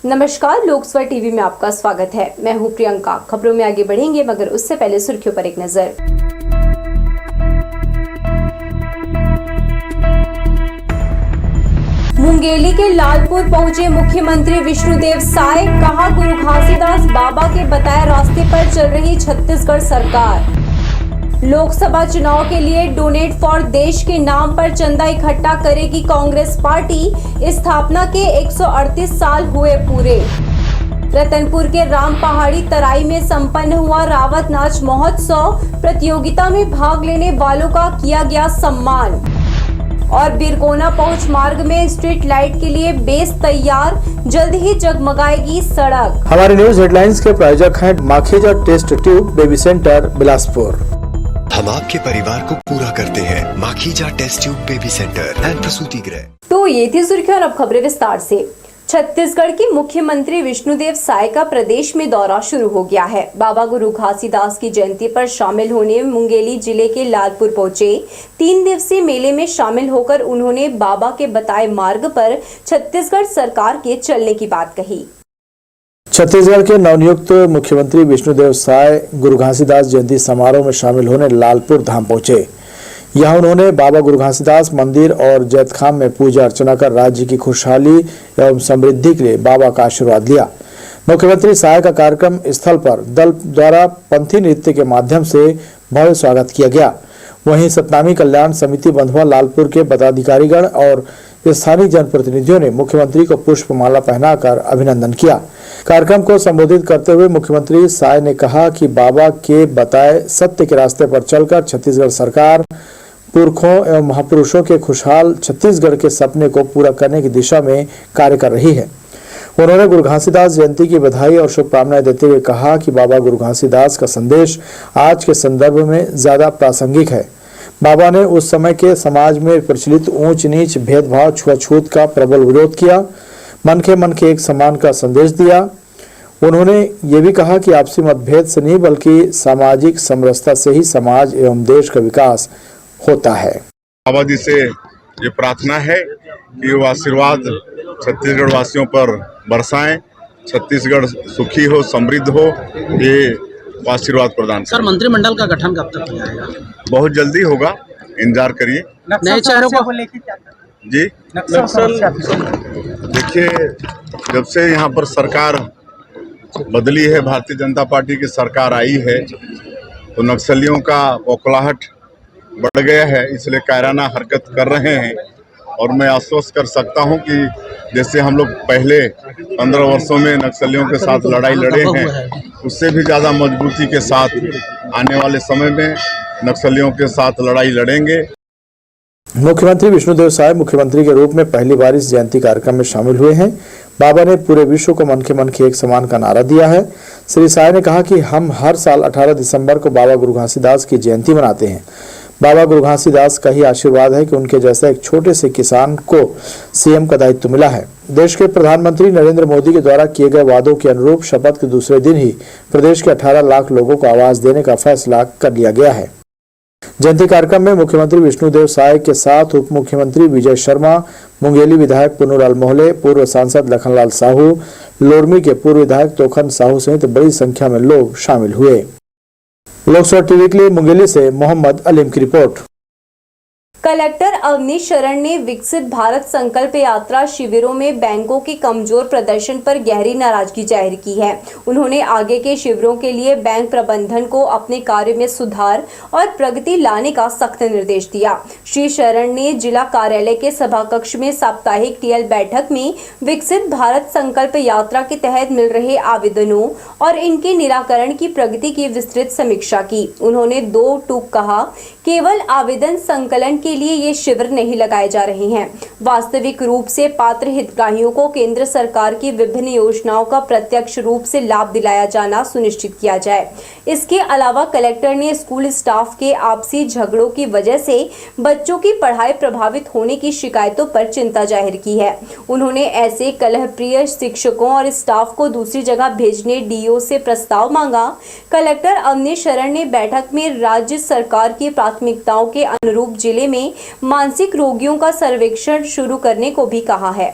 नमस्कार, लोकसभा टीवी में आपका स्वागत है। मैं हूं प्रियंका। खबरों में आगे बढ़ेंगे मगर उससे पहले सुर्खियों पर एक नजर। मुंगेली के लालपुर पहुंचे मुख्यमंत्री विष्णुदेव साय। कहा, गुरु घासीदास बाबा के बताए रास्ते पर चल रही छत्तीसगढ़ सरकार। लोकसभा चुनाव के लिए डोनेट फॉर देश के नाम पर चंदा इकट्ठा करेगी कांग्रेस पार्टी। स्थापना के 138 साल हुए पूरे। रतनपुर के राम पहाड़ी तराई में संपन्न हुआ रावत नाच महोत्सव। प्रतियोगिता में भाग लेने वालों का किया गया सम्मान। और बिरकोना पहुंच मार्ग में स्ट्रीट लाइट के लिए बेस तैयार, जल्द ही जगमगाएगी सड़क। हमारे न्यूज हेडलाइंस के प्रायोजक हैं Makhija test tube baby centre Bilaspur. हम आपके परिवार को पूरा करते हैं। Makhija test tube baby centre and प्रसूति गृह। तो ये थी सुर्खियां और अब खबरें विस्तार से। छत्तीसगढ़ के मुख्यमंत्री विष्णुदेव साय का प्रदेश में दौरा शुरू हो गया है। बाबा गुरु घासीदास की जयंती पर शामिल होने मुंगेली जिले के लालपुर पहुंचे। 3 दिवसीय मेले में शामिल होकर उन्होंने बाबा के बताए मार्ग पर छत्तीसगढ़ सरकार के चलने की बात कही। छत्तीसगढ़ के नवनियुक्त मुख्यमंत्री विष्णुदेव साय गुरु घासीदास जयंती समारोह में शामिल होने लालपुर धाम पहुंचे। यहां उन्होंने बाबा गुरु घासीदास मंदिर और जैतखाम में पूजा अर्चना कर राज्य की खुशहाली एवं समृद्धि के लिए बाबा का आशीर्वाद लिया। मुख्यमंत्री साय का कार्यक्रम स्थल पर दल द्वारा पंथी नृत्य के माध्यम से भव्य स्वागत किया गया। वहीं सतनामी कल्याण समिति बंधुआ लालपुर के पदाधिकारीगण और स्थानीय जनप्रतिनिधियों ने मुख्यमंत्री को पुष्पमाला पहनाकर अभिनंदन किया। कार्यक्रम को संबोधित करते हुए मुख्यमंत्री साय ने कहा कि बाबा के बताए सत्य के रास्ते पर चलकर छत्तीसगढ़ सरकार पुरखों एवं महापुरुषों के खुशहाल छत्तीसगढ़ के सपने को पूरा करने की दिशा में कार्य कर रही है। उन्होंने गुरु घासीदास जयंती की बधाई और शुभकामनाएं देते हुए कहा कि बाबा गुरु घासीदास का संदेश आज के संदर्भ में ज्यादा प्रासंगिक है। बाबा ने उस समय के समाज में प्रचलित ऊंच नीच भेदभाव छुआछूत का प्रबल विरोध किया, मन के एक समान का संदेश दिया। उन्होंने ये भी कहा कि आपसी मतभेद से नहीं बल्कि सामाजिक समरसता से ही समाज एवं देश का विकास होता है। बाबा जी से ये प्रार्थना है कि वो आशीर्वाद छत्तीसगढ़ वासियों पर बरसाएं, छत्तीसगढ़ सुखी हो, समृद्ध हो, ये आशीर्वाद प्रदान। सर, मंत्रिमंडल का गठन कब तक किया जाएगा? बहुत जल्दी होगा, इंतजार करिए। नए चेहरों को जी देखिए, जब से यहाँ पर सरकार बदली है, भारतीय जनता पार्टी की सरकार आई है, तो नक्सलियों का बौखलाहट बढ़ गया है, इसलिए कायराना हरकत कर रहे हैं। और मैं आश्वस्त कर सकता हूं कि जैसे हम लोग पहले 15 वर्षों में नक्सलियों के साथ लड़ाई लड़े हैं, उससे भी ज़्यादा मजबूती के साथ आने वाले समय में नक्सलियों के साथ लड़ाई लड़ेंगे। मुख्यमंत्री विष्णुदेव साय मुख्यमंत्री के रूप में पहली बार इस जयंती कार्यक्रम में शामिल हुए हैं। बाबा ने पूरे विश्व को मन के एक समान का नारा दिया है। श्री साय ने कहा कि हम हर साल 18 दिसंबर को बाबा गुरु घासीदास की जयंती मनाते हैं। बाबा गुरु घासीदास का ही आशीर्वाद है कि उनके जैसा एक छोटे से किसान को सीएम का दायित्व मिला है। देश के प्रधानमंत्री नरेंद्र मोदी के द्वारा किए गए वादों के अनुरूप शपथ के दूसरे दिन ही प्रदेश के 18 लाख लोगों को आवास देने का फैसला कर लिया गया है। जयंती कार्यक्रम में मुख्यमंत्री विष्णुदेव साय के साथ उप मुख्यमंत्री विजय शर्मा, मुंगेली विधायक पुन्नूलाल मोहले, पूर्व सांसद लखनलाल साहू, लोरमी के पूर्व विधायक तोखन साहू सहित बड़ी संख्या में लोग शामिल हुए। लोकसभा टीवी के लिए मुंगेली से मोहम्मद अलीम की रिपोर्ट। कलेक्टर अवनीश शरण ने विकसित भारत संकल्प यात्रा शिविरों में बैंकों के कमजोर प्रदर्शन पर गहरी नाराजगी जाहिर की है। उन्होंने आगे के शिविरों के लिए बैंक प्रबंधन को अपने कार्य में सुधार और प्रगति लाने का सख्त निर्देश दिया। श्री शरण ने जिला कार्यालय के सभा कक्ष में साप्ताहिक टीएल बैठक में विकसित भारत संकल्प यात्रा के तहत मिल रहे आवेदनों और इनके निराकरण की प्रगति की विस्तृत समीक्षा की। उन्होंने 2 टूक कहा, केवल आवेदन संकलन के लिए ये शिविर नहीं लगाए जा रहे हैं। वास्तविक रूप से पात्र हितग्राहियों को केंद्र सरकार की विभिन्न योजनाओं का प्रत्यक्ष रूप से लाभ दिलाया जाना सुनिश्चित किया जाए। इसके अलावा कलेक्टर ने स्कूल स्टाफ के आपसी झगड़ों की वजह से बच्चों की पढ़ाई प्रभावित होने की शिकायतों पर चिंता जाहिर की है। उन्होंने ऐसे कलहप्रिय शिक्षकों और स्टाफ को दूसरी जगह भेजने डीओ से प्रस्ताव मांगा। कलेक्टर अवनीश शरण ने बैठक में राज्य सरकार की प्राथमिकताओं के अनुरूप जिले में मानसिक रोगियों का सर्वेक्षण शुरू करने को भी कहा है।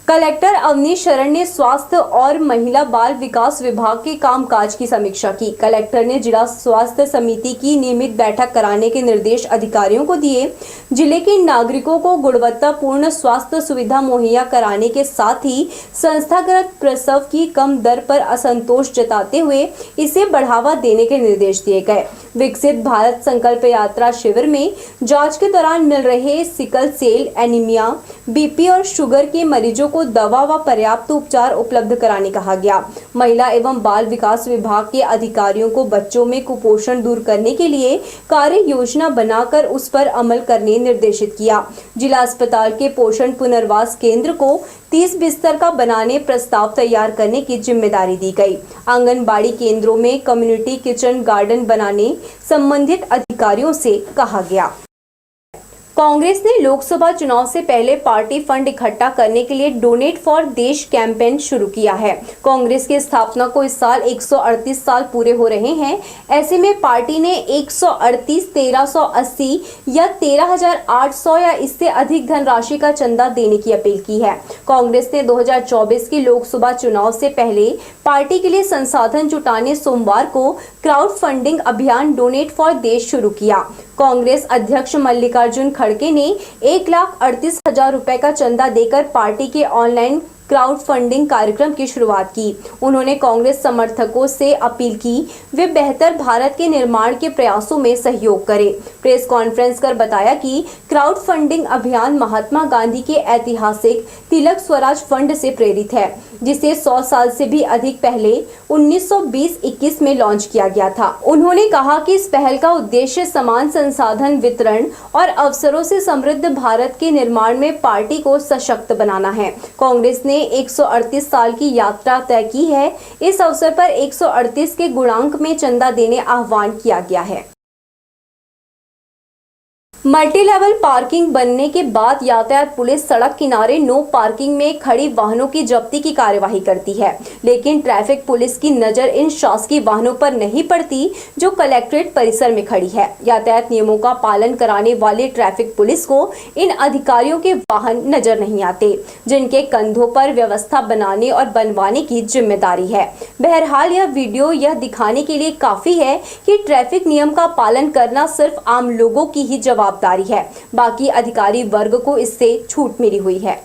कलेक्टर अवनीश शरण ने स्वास्थ्य और महिला बाल विकास विभाग के कामकाज की समीक्षा की। कलेक्टर ने जिला स्वास्थ्य समिति की नियमित बैठक कराने के निर्देश अधिकारियों को दिए। जिले के नागरिकों को गुणवत्तापूर्ण स्वास्थ्य सुविधा मुहैया कराने के साथ ही संस्थागत प्रसव की कम दर पर असंतोष जताते हुए इसे बढ़ावा देने के निर्देश दिए गए। विकसित भारत संकल्प यात्रा शिविर में जांच के दौरान मिल रहे सिकल सेल, एनीमिया, बीपी और शुगर के मरीजों को दवा व पर्याप्त उपचार उपलब्ध कराने कहा गया। महिला एवं बाल विकास विभाग के अधिकारियों को बच्चों में कुपोषण दूर करने के लिए कार्य योजना बनाकर उस पर अमल करने निर्देशित किया। जिला अस्पताल के पोषण पुनर्वास केंद्र को 30 बिस्तर का बनाने प्रस्ताव तैयार करने की जिम्मेदारी दी गई। आंगनबाड़ी केंद्रों में कम्युनिटी किचन गार्डन बनाने संबंधित अधिकारियों से कहा गया। कांग्रेस ने लोकसभा चुनाव से पहले पार्टी फंड इकट्ठा करने के लिए डोनेट फॉर देश कैंपेन शुरू किया है। कांग्रेस की स्थापना को इस साल 138 साल पूरे हो रहे हैं। ऐसे में पार्टी ने 138, 1380 या 13,800 या इससे अधिक धनराशि का चंदा देने की अपील की है। कांग्रेस ने 2024 के लोकसभा चुनाव से पहले पार्टी के लिए संसाधन जुटाने सोमवार को क्राउड फंडिंग अभियान डोनेट फॉर देश शुरू किया। कांग्रेस अध्यक्ष मल्लिकार्जुन खड़गे ने 1,38,000 रुपए का चंदा देकर पार्टी के ऑनलाइन क्राउड फंडिंग कार्यक्रम की शुरुआत की। उन्होंने कांग्रेस समर्थकों से अपील की वे बेहतर भारत के निर्माण के प्रयासों में सहयोग करें। प्रेस कॉन्फ्रेंस कर बताया कि क्राउड फंडिंग अभियान महात्मा गांधी के ऐतिहासिक तिलक स्वराज फंड से प्रेरित है, जिसे 100 साल से भी अधिक पहले 1920-21 में लॉन्च किया गया था। उन्होंने कहा कि इस पहल का उद्देश्य समान संसाधन वितरण और अवसरों से समृद्ध भारत के निर्माण में पार्टी को सशक्त बनाना है। कांग्रेस ने 138 साल की यात्रा तय की है। इस अवसर पर 138 के गुणांक में चंदा देने आह्वान किया गया है। मल्टी लेवल पार्किंग बनने के बाद यातायात पुलिस सड़क किनारे नो पार्किंग में खड़ी वाहनों की जब्ती की कार्यवाही करती है, लेकिन ट्रैफिक पुलिस की नजर इन शासकीय वाहनों पर नहीं पड़ती जो कलेक्ट्रेट परिसर में खड़ी है। यातायात नियमों का पालन कराने वाले ट्रैफिक पुलिस को इन अधिकारियों के वाहन नजर नहीं आते, जिनके कंधों पर व्यवस्था बनाने और बनवाने की जिम्मेदारी है। बहरहाल यह वीडियो यह दिखाने के लिए काफी है कि ट्रैफिक नियम का पालन करना सिर्फ आम लोगों की ही जवाबदारी है, बाकी अधिकारी वर्ग को इससे छूट मिली हुई है।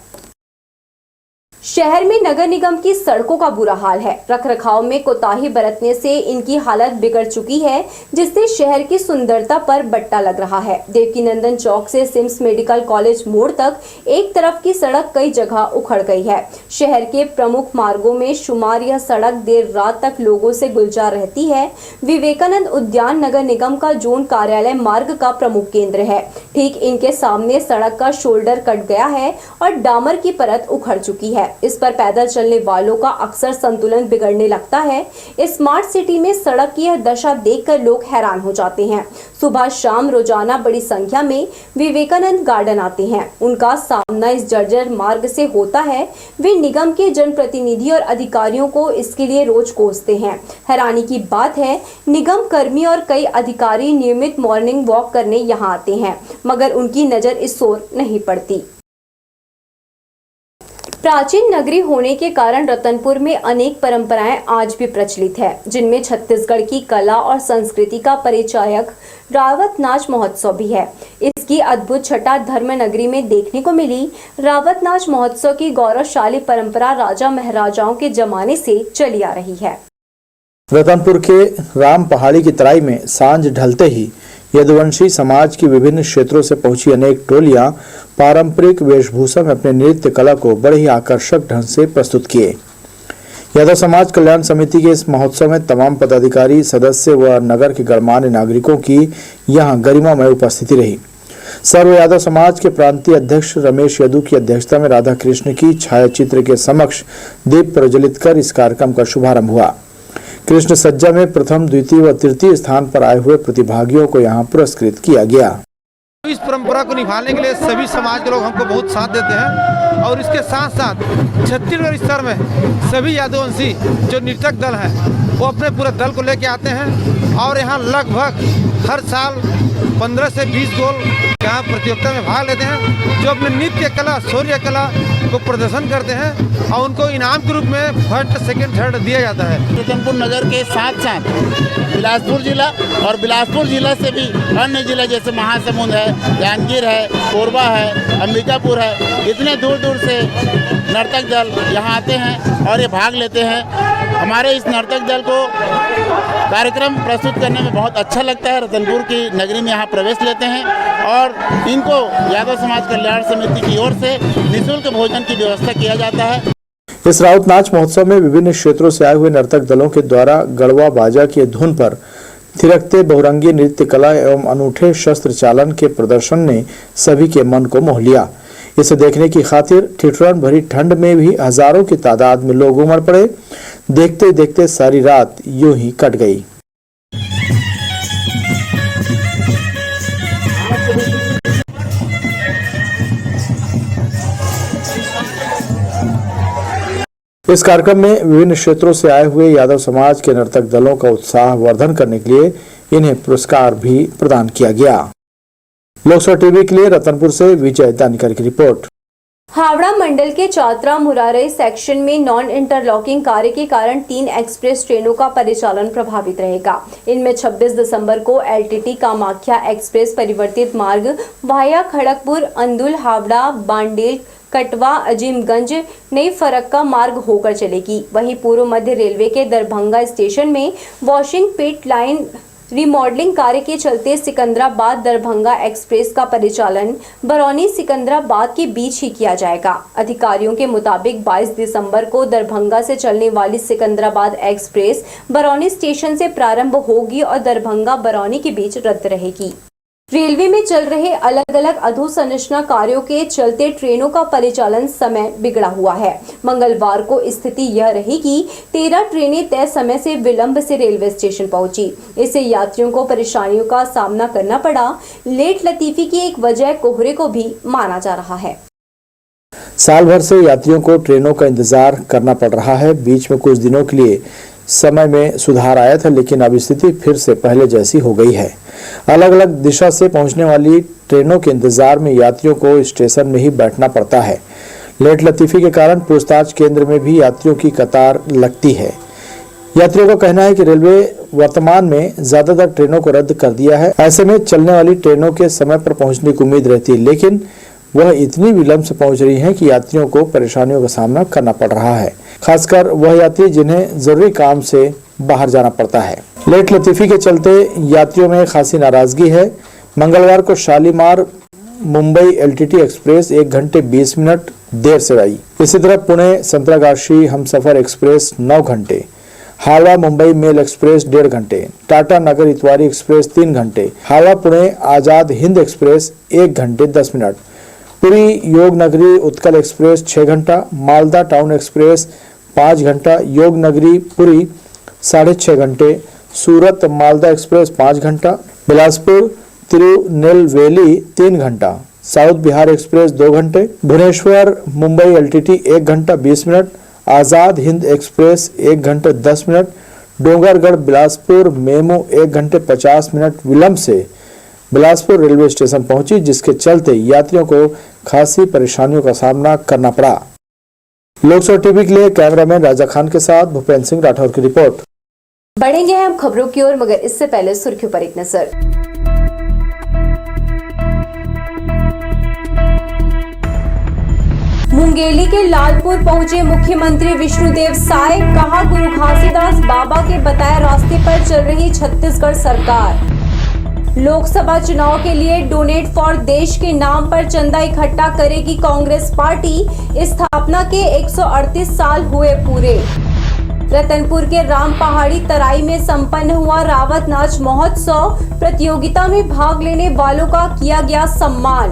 शहर में नगर निगम की सड़कों का बुरा हाल है। रखरखाव में कोताही बरतने से इनकी हालत बिगड़ चुकी है, जिससे शहर की सुंदरता पर बट्टा लग रहा है। देवकीनंदन चौक से सिम्स मेडिकल कॉलेज मोड़ तक एक तरफ की सड़क कई जगह उखड़ गई है। शहर के प्रमुख मार्गों में शुमार यह सड़क देर रात तक लोगों से गुलजार रहती है। विवेकानंद उद्यान नगर निगम का जोन कार्यालय मार्ग का प्रमुख केंद्र है। ठीक इनके सामने सड़क का शोल्डर कट गया है और डामर की परत उखड़ चुकी है। इस पर पैदल चलने वालों का अक्सर संतुलन बिगड़ने लगता है। स्मार्ट सिटी में सड़क की यह दशा देखकर लोग हैरान हो जाते हैं। सुबह शाम रोजाना बड़ी संख्या में विवेकानंद गार्डन आते हैं। उनका सामना इस जर्जर मार्ग से होता है। वे निगम के जनप्रतिनिधि और अधिकारियों को इसके लिए रोज कोसते हैं। हैरानी की बात है, निगम कर्मी और कई अधिकारी नियमित मॉर्निंग वॉक करने यहाँ आते हैं, मगर उनकी नजर इस ओर नहीं पड़ती। प्राचीन नगरी होने के कारण रतनपुर में अनेक परंपराएं आज भी प्रचलित है, जिनमें छत्तीसगढ़ की कला और संस्कृति का परिचायक रावत नाच महोत्सव भी है। इसकी अद्भुत छटा धर्म नगरी में देखने को मिली। रावत नाच महोत्सव की गौरवशाली परंपरा राजा महाराजाओं के जमाने से चली आ रही है। रतनपुर के राम पहाड़ी की तराई में सांझ ढलते ही यदुवंशी समाज की विभिन्न क्षेत्रों से पहुंची अनेक टोलियां पारंपरिक वेशभूषा में अपने नृत्य कला को बड़े ही आकर्षक ढंग से प्रस्तुत किए। यादव समाज कल्याण समिति के इस महोत्सव में तमाम पदाधिकारी, सदस्य व नगर के गणमान्य नागरिकों की यहां गरिमामय उपस्थिति रही। सर्व यादव समाज के प्रांतीय अध्यक्ष रमेश यदू की अध्यक्षता में राधा कृष्ण की छायाचित्र के समक्ष दीप प्रज्वलित कर इस कार्यक्रम का शुभारंभ हुआ। कृष्ण सज्जा में प्रथम, द्वितीय व तृतीय स्थान पर आए हुए प्रतिभागियों को यहां पुरस्कृत किया गया। इस परंपरा को निभाने के लिए सभी समाज के लोग हमको बहुत साथ देते हैं और इसके साथ साथ छत्तीसगढ़ स्तर में सभी यादववंशी जो नृतक दल हैं वो अपने पूरे दल को लेके आते हैं और यहाँ लगभग हर साल 15 से 20 गोल यहाँ प्रतियोगिता में भाग लेते हैं, जो अपने नृत्य कला, शौर्य कला को प्रदर्शन करते हैं और उनको इनाम के रूप में फर्स्ट, सेकंड, थर्ड दिया जाता है। रतनपुर नगर के साथ साथ बिलासपुर जिला और बिलासपुर जिला से भी अन्य जिला जैसे महासमुंद है, जांजगीर है, कोरबा है, अंबिकापुर है, इतने दूर दूर से नर्तक दल यहाँ आते हैं और ये भाग लेते हैं। हमारे इस नर्तक दल को कार्यक्रम प्रस्तुत करने में बहुत अच्छा लगता है। रतनपुर की नगरी में यहाँ प्रवेश लेते हैं और इनको यादव समाज कल्याण समिति की ओर से निःशुल्क भोजन की व्यवस्था किया जाता है। इस राउत नाच महोत्सव में विभिन्न क्षेत्रों से आए हुए नर्तक दलों के द्वारा गढ़वा बाजा की धुन पर थिरकते बहुरंगी नृत्य कला एवं अनूठे शस्त्र चालन के प्रदर्शन ने सभी के मन को मोह लिया। इसे देखने की खातिर ठिठुरन भरी ठंड में भी हजारों की तादाद में लोग उमड़ पड़े। देखते देखते सारी रात यूं ही कट गई। इस कार्यक्रम में विभिन्न क्षेत्रों से आए हुए यादव समाज के नर्तक दलों का उत्साह वर्धन करने के लिए इन्हें पुरस्कार भी प्रदान किया गया। लोकसभा टीवी के लिए रतनपुर से विजय दानिकर की रिपोर्ट। हावड़ा मंडल के चातरा मुरारई सेक्शन में नॉन इंटरलॉकिंग कार्य के कारण 3 एक्सप्रेस ट्रेनों का परिचालन प्रभावित रहेगा। इनमें 26 दिसंबर को एलटीटी कामाख्या एक्सप्रेस परिवर्तित मार्ग वाया खड़गपुर, अंदुल, हावड़ा, बांडेल, कटवा, अजीमगंज, नई फरक्का मार्ग होकर चलेगी। वहीं पूर्व मध्य रेलवे के दरभंगा स्टेशन में वॉशिंग पिट लाइन रिमॉडलिंग कार्य के चलते सिकंदराबाद दरभंगा एक्सप्रेस का परिचालन बरौनी सिकंदराबाद के बीच ही किया जाएगा। अधिकारियों के मुताबिक 22 दिसंबर को दरभंगा से चलने वाली सिकंदराबाद एक्सप्रेस बरौनी स्टेशन से प्रारंभ होगी और दरभंगा बरौनी के बीच रद्द रहेगी। रेलवे में चल रहे अलग अलग अधोसंरचना कार्यों के चलते ट्रेनों का परिचालन समय बिगड़ा हुआ है। मंगलवार को स्थिति यह रही कि 13 ट्रेनें तय समय से विलंब से रेलवे स्टेशन पहुंची। इससे यात्रियों को परेशानियों का सामना करना पड़ा। लेट लतीफी की एक वजह कोहरे को भी माना जा रहा है। साल भर से यात्रियों को ट्रेनों का इंतजार करना पड़ रहा है। बीच में कुछ दिनों के लिए समय में सुधार आया था, लेकिन अब स्थिति फिर से पहले जैसी हो गई है। अलग अलग दिशा से पहुंचने वाली ट्रेनों के इंतजार में यात्रियों को स्टेशन में ही बैठना पड़ता है। लेट लतीफी के कारण पूछताछ केंद्र में भी यात्रियों की कतार लगती है। यात्रियों का कहना है कि रेलवे वर्तमान में ज्यादातर ट्रेनों को रद्द कर दिया है। ऐसे में चलने वाली ट्रेनों के समय पर पहुंचने की उम्मीद रहती है, लेकिन वह इतनी विलंब से पहुंच रही हैं कि यात्रियों को परेशानियों का सामना करना पड़ रहा है, खासकर वह यात्री जिन्हें जरूरी काम से बाहर जाना पड़ता है। लेट लतीफी के चलते यात्रियों में खासी नाराजगी है। मंगलवार को शालीमार मुंबई एलटीटी एक्सप्रेस 1 घंटे 20 मिनट देर से आई। इसी तरह पुणे संतरागाछी हमसफर एक्सप्रेस 9 घंटे, हावड़ा मुंबई मेल एक्सप्रेस 1.5 घंटे, टाटा नगर इतवारी एक्सप्रेस 3 घंटे, हावड़ा पुणे आजाद हिंद एक्सप्रेस 1 घंटे 10 मिनट, पुरी योग नगरी उत्कल एक्सप्रेस 6 घंटा, मालदा टाउन एक्सप्रेस 5 घंटा, योग नगरी पुरी 6.5 घंटे, सूरत मालदा एक्सप्रेस 5 घंटा, बिलासपुर तिरुनेलवेली 3 घंटा, साउथ बिहार एक्सप्रेस 2 घंटे, भुवनेश्वर मुंबई एलटीटी 1 घंटा 20 मिनट, आजाद हिंद एक्सप्रेस 1 घंटे 10 मिनट, डोंगरगढ़ बिलासपुर मेमो 1 घंटे 50 मिनट विलंब से बिलासपुर रेलवे स्टेशन पहुंची, जिसके चलते यात्रियों को खासी परेशानियों का सामना करना पड़ा। लोकसभा टीवी के लिए कैमरामैन राजा खान के साथ भूपेंद्र सिंह राठौर की रिपोर्ट। बढ़ेंगे हम खबरों की ओर, मगर इससे पहले सुर्खियों पर एक नजर। मुंगेली के लालपुर पहुंचे मुख्यमंत्री विष्णुदेव साय, कहा गुरु घासीदास बाबा के बताए रास्ते पर चल रही छत्तीसगढ़ सरकार। लोकसभा चुनाव के लिए डोनेट फॉर देश के नाम पर चंदा इकट्ठा करेगी कांग्रेस पार्टी। स्थापना के 138 साल हुए पूरे। रतनपुर के राम पहाड़ी तराई में संपन्न हुआ रावत नाच महोत्सव, प्रतियोगिता में भाग लेने वालों का किया गया सम्मान।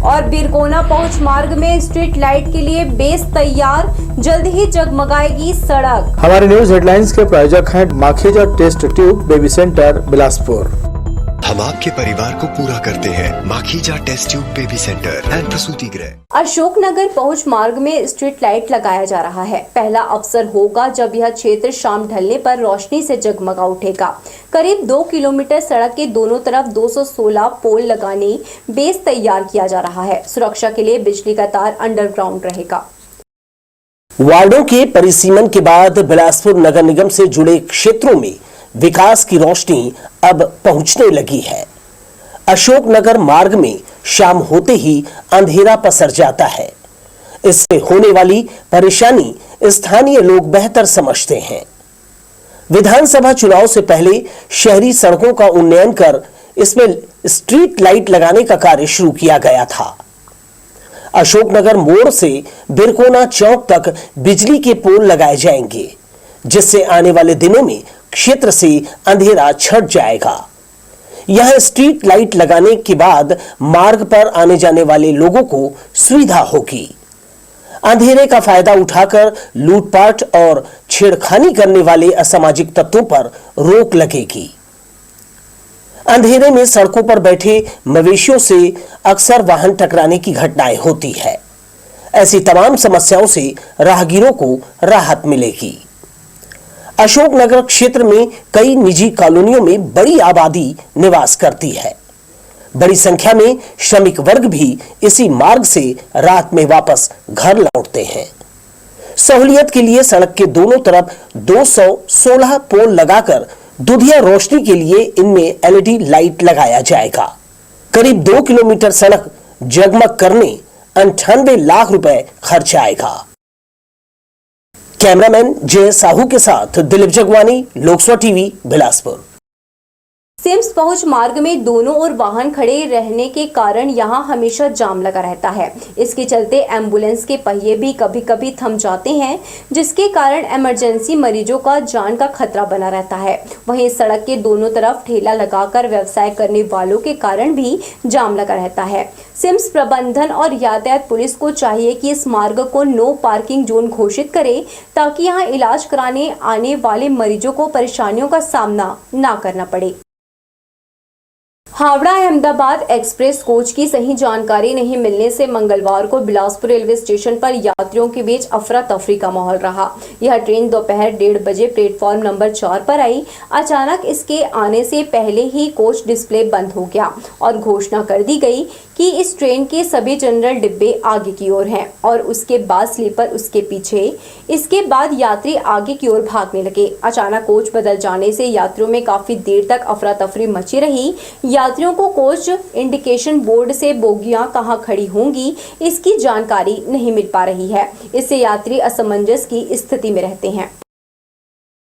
और बिरकोना पहुंच मार्ग में स्ट्रीट लाइट के लिए बेस तैयार, जल्द ही जगमगाएगी सड़क। हमारे न्यूज हेडलाइंस के प्रायोजक हैं Makhija test tube baby centre Bilaspur. माँ के परिवार को पूरा करते हैं। Makhija test tube baby centre and प्रसूति गृह। अशोकनगर पहुंच मार्ग में स्ट्रीट लाइट लगाया जा रहा है। पहला अवसर होगा जब यह क्षेत्र शाम ढलने पर रोशनी से जगमगा उठेगा। करीब 2 किलोमीटर सड़क के दोनों तरफ 216 पोल लगाने बेस तैयार किया जा रहा है। सुरक्षा के लिए बिजली का तार अंडरग्राउंड रहेगा। वार्डों के परिसीमन के बाद बिलासपुर नगर निगम से जुड़े क्षेत्रों में विकास की रोशनी अब पहुंचने लगी है। अशोकनगर मार्ग में शाम होते ही अंधेरा पसर जाता है। इससे होने वाली परेशानी स्थानीय लोग बेहतर समझते हैं। विधानसभा चुनाव से पहले शहरी सड़कों का उन्नयन कर इसमें स्ट्रीट लाइट लगाने का कार्य शुरू किया गया था। अशोकनगर मोड़ से बिरकोना चौक तक बिजली के पोल लगाए जाएंगे, जिससे आने वाले दिनों में क्षेत्र से अंधेरा छट जाएगा। यह स्ट्रीट लाइट लगाने के बाद मार्ग पर आने जाने वाले लोगों को सुविधा होगी। अंधेरे का फायदा उठाकर लूटपाट और छेड़खानी करने वाले असामाजिक तत्वों पर रोक लगेगी। अंधेरे में सड़कों पर बैठे मवेशियों से अक्सर वाहन टकराने की घटनाएं होती है। ऐसी तमाम समस्याओं से राहगीरों को राहत मिलेगी। अशोकनगर क्षेत्र में कई निजी कॉलोनियों में बड़ी आबादी निवास करती है। बड़ी संख्या में श्रमिक वर्ग भी इसी मार्ग से रात में वापस घर लौटते हैं। सहूलियत के लिए सड़क के दोनों तरफ 216 पोल लगाकर दुधिया रोशनी के लिए इनमें एलईडी लाइट लगाया जाएगा। करीब 2 किलोमीटर सड़क जगमग करने 98 लाख रुपए खर्च आएगा। कैमरामैन जय साहू के साथ दिलीप जगवानी, लोकसभा टीवी, बिलासपुर। सिम्स पहुंच मार्ग में दोनों ओर वाहन खड़े रहने के कारण यहां हमेशा जाम लगा रहता है। इसके चलते एम्बुलेंस के पहिए भी कभी कभी थम जाते हैं, जिसके कारण इमरजेंसी मरीजों का जान का खतरा बना रहता है। वहीं सड़क के दोनों तरफ ठेला लगाकर व्यवसाय करने वालों के कारण भी जाम लगा रहता है। सिम्स प्रबंधन और यातायात पुलिस को चाहिए कि इस मार्ग को नो पार्किंग जोन घोषित करे, ताकि यहां इलाज कराने आने वाले मरीजों को परेशानियों का सामना न करना पड़े। हावड़ा अहमदाबाद एक्सप्रेस कोच की सही जानकारी नहीं मिलने से मंगलवार को बिलासपुर रेलवे स्टेशन पर यात्रियों के बीच अफरा तफरी का माहौल रहा। यह ट्रेन दोपहर 1:30 बजे प्लेटफॉर्म नंबर 4 पर आई। अचानक इसके आने से पहले ही कोच डिस्प्ले बंद हो गया और घोषणा कर दी गई कि इस ट्रेन के सभी जनरल डिब्बे आगे की ओर हैं और उसके बाद स्लीपर उसके पीछे। इसके बाद यात्री आगे की ओर भागने लगे। अचानक कोच बदल जाने से यात्रियों में काफी देर तक अफरा तफरी मची रही। यात्रियों को कोच इंडिकेशन बोर्ड से बोगियां कहां खड़ी होंगी, इसकी जानकारी नहीं मिल पा रही है। इससे यात्री असमंजस की स्थिति में रहते हैं।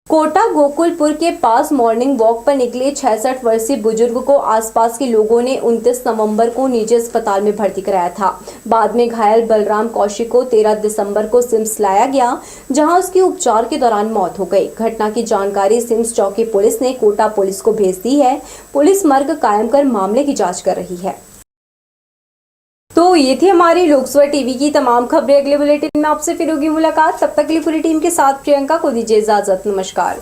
कोटा गोकुलपुर के पास मॉर्निंग वॉक पर निकले 66 वर्षीय बुजुर्ग को आसपास के लोगों ने 29 नवंबर को निजी अस्पताल में भर्ती कराया था। बाद में घायल बलराम कौशिक को 13 दिसंबर को सिम्स लाया गया, जहां उसकी उपचार के दौरान मौत हो गई। घटना की जानकारी सिम्स चौकी पुलिस ने कोटा पुलिस को भेज दी है। पुलिस मर्ग कायम कर मामले की जाँच कर रही है। तो ये थी हमारी लोकसभा टीवी की तमाम खबरें। अगले बुलेटिन में आपसे फिर होगी मुलाकात। तब तक के लिए पूरी टीम के साथ प्रियंका को दीजिए इजाजत। नमस्कार।